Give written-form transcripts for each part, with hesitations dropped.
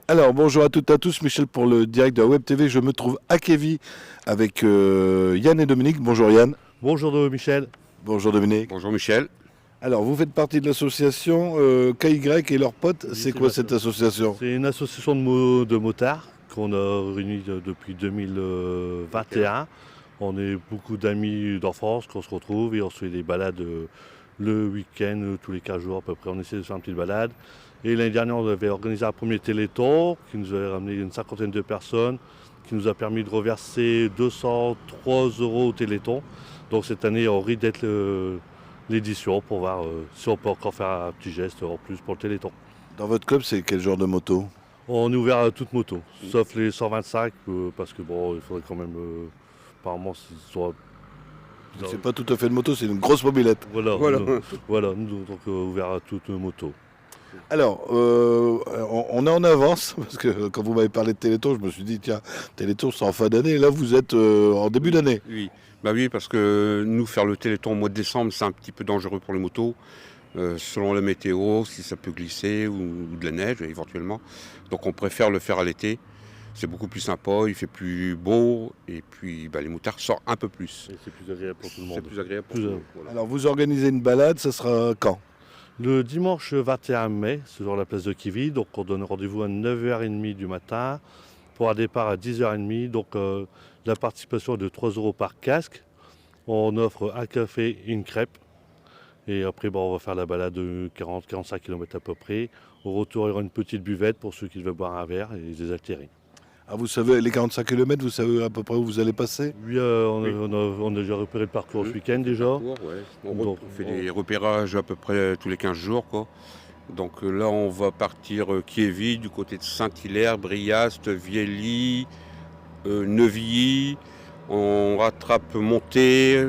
Alors, bonjour à toutes et à tous, Michel pour le direct de la Web TV. Je me trouve à Kévy avec Yann et Dominique. Bonjour Yann. Bonjour Michel. Bonjour Dominique. Bonjour Michel. Alors, vous faites partie de l'association KY et leurs potes. Oui, c'est quoi cette association? C'est une association de motards qu'on a réunie depuis 2021. On est beaucoup d'amis d'enfance qu'on se retrouve et on se fait des balades le week-end, tous les 15 jours à peu près. On essaie de faire une petite balade. Et l'année dernière, on avait organisé un premier téléthon qui nous avait ramené une cinquantaine de personnes, qui nous a permis de reverser 203 euros au téléthon. Donc cette année, on rit d'être l'édition pour voir si on peut encore faire un petit geste en plus pour le téléthon. Dans votre club, c'est quel genre de moto? On est ouvert à toute moto, sauf les 125, parce que bon, il faudrait quand même, apparemment, soit... C'est pas tout à fait une moto, c'est une grosse mobilette. Voilà, nous, donc ouvert à toute moto. Alors, on est en avance, parce que quand vous m'avez parlé de Téléthon, je me suis dit, tiens, Téléthon, c'est en fin d'année, là vous êtes en début d'année. Oui, bah oui, parce que nous, faire le téléthon au mois de décembre, c'est un petit peu dangereux pour les motos, selon la météo, si ça peut glisser ou de la neige éventuellement. Donc on préfère le faire à l'été. C'est beaucoup plus sympa, il fait plus beau, et puis les motards sortent un peu plus. Et c'est plus agréable pour tout le monde. C'est plus agréable pour tout le monde. Voilà. Alors, vous organisez une balade, ça sera quand? Le dimanche 21 mai, c'est sur la place de Kévy, donc on donne rendez-vous à 9h30 du matin pour un départ à 10h30. Donc la participation est de 3 euros par casque. On offre un café et une crêpe. Et après, on va faire la balade de 40-45 km à peu près. Au retour, il y aura une petite buvette pour ceux qui veulent boire un verre et des altérés. Ah, vous savez, les 45 km, vous savez à peu près où vous allez passer? Oui, on a déjà repéré le parcours ce week-end déjà. On fait des repérages à peu près tous les 15 jours, quoi. Donc là, on va partir Kévy, du côté de Saint-Hilaire, Briast, Viely, Nevilly. On rattrape Monté,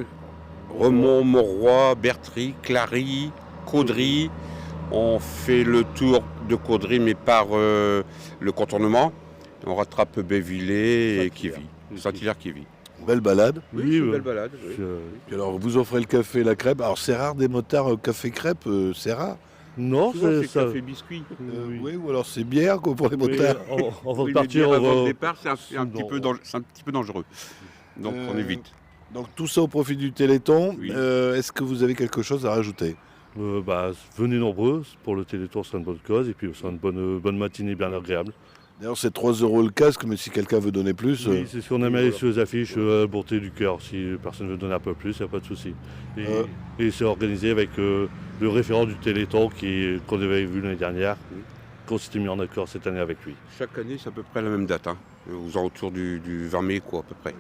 Remont, Mauroy, Bertry, Clary, Caudry. On fait le tour de Caudry, mais par le contournement. On rattrape Bévillé et Kévy. Saint-Hilaire, Kévy. Belle balade. Oui, une belle balade. Oui. Puis alors, vous offrez le café et la crêpe. Alors, c'est rare des motards café crêpe, c'est rare. Non, Souvent, c'est ça. café biscuit. Oui, ou alors c'est bière quoi, pour les motards. On Oui, va mais partir. dire avant le départ, c'est un petit peu dangereux. Donc on Euh, évite. Donc tout ça au profit du Téléthon. Oui. Est-ce que vous avez quelque chose à rajouter? Venez nombreux pour le télétour, c'est une bonne cause et puis c'est une bonne matinée bien agréable. D'ailleurs, c'est 3 euros le casque, mais si quelqu'un veut donner plus. Oui, c'est ce qu'on a mis sur les affiches, Bonté du cœur. Si personne veut donner un peu plus, il n'y a pas de souci. Et c'est organisé avec le référent du Téléthon qu'on avait vu l'année dernière, qu'on s'était mis en accord cette année avec lui. Chaque année, c'est à peu près la même date, aux alentours du 20 mai, quoi, à peu près.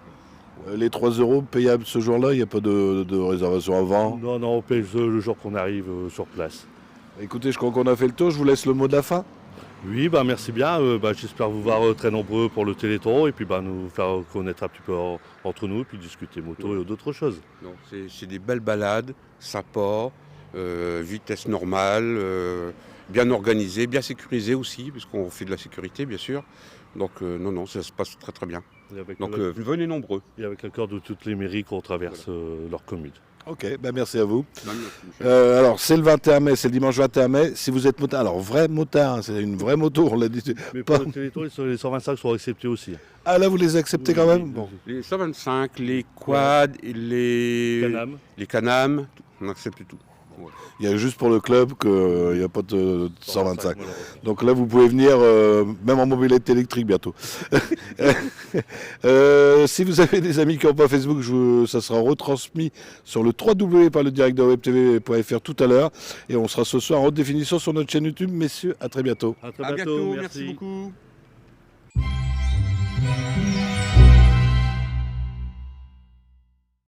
Les 3 euros payables ce jour-là, il n'y a pas de réservation avant. Non, on paye le jour qu'on arrive sur place. Écoutez, je crois qu'on a fait le tour. Je vous laisse le mot de la fin. Oui, merci bien. J'espère vous voir très nombreux pour le Téléthon et puis nous faire connaître un petit peu entre nous et puis discuter moto et d'autres choses. Donc c'est des belles balades, sympas, vitesse normale, bien organisée, bien sécurisée aussi, puisqu'on fait de la sécurité, bien sûr. Donc non, ça se passe très très bien. Donc venez nombreux. Et avec l'accord de toutes les mairies qu'on traverse leur commune. Ok, merci à vous. Merci, Michel. Alors, c'est le 21 mai, c'est le dimanche 21 mai. Si vous êtes motard, alors vrai motard, c'est une vraie moto, on l'a dit. Mais Pas- pour le Téléthon, les 125 sont acceptés aussi. Ah là, vous les acceptez quand même? Bon. Les 125, les quads, Canam. les Canam, on accepte tout. Voilà. Il y a juste pour le club qu'il n'y a pas de 125. Voilà. Donc là, vous pouvez venir, même en mobilette électrique bientôt. Si vous avez des amis qui n'ont pas Facebook, ça sera retransmis sur le www.ledirectdewebtv.fr tout à l'heure. Et on sera ce soir en haute définition sur notre chaîne YouTube. Messieurs, à très bientôt. À très À bientôt, merci merci. beaucoup.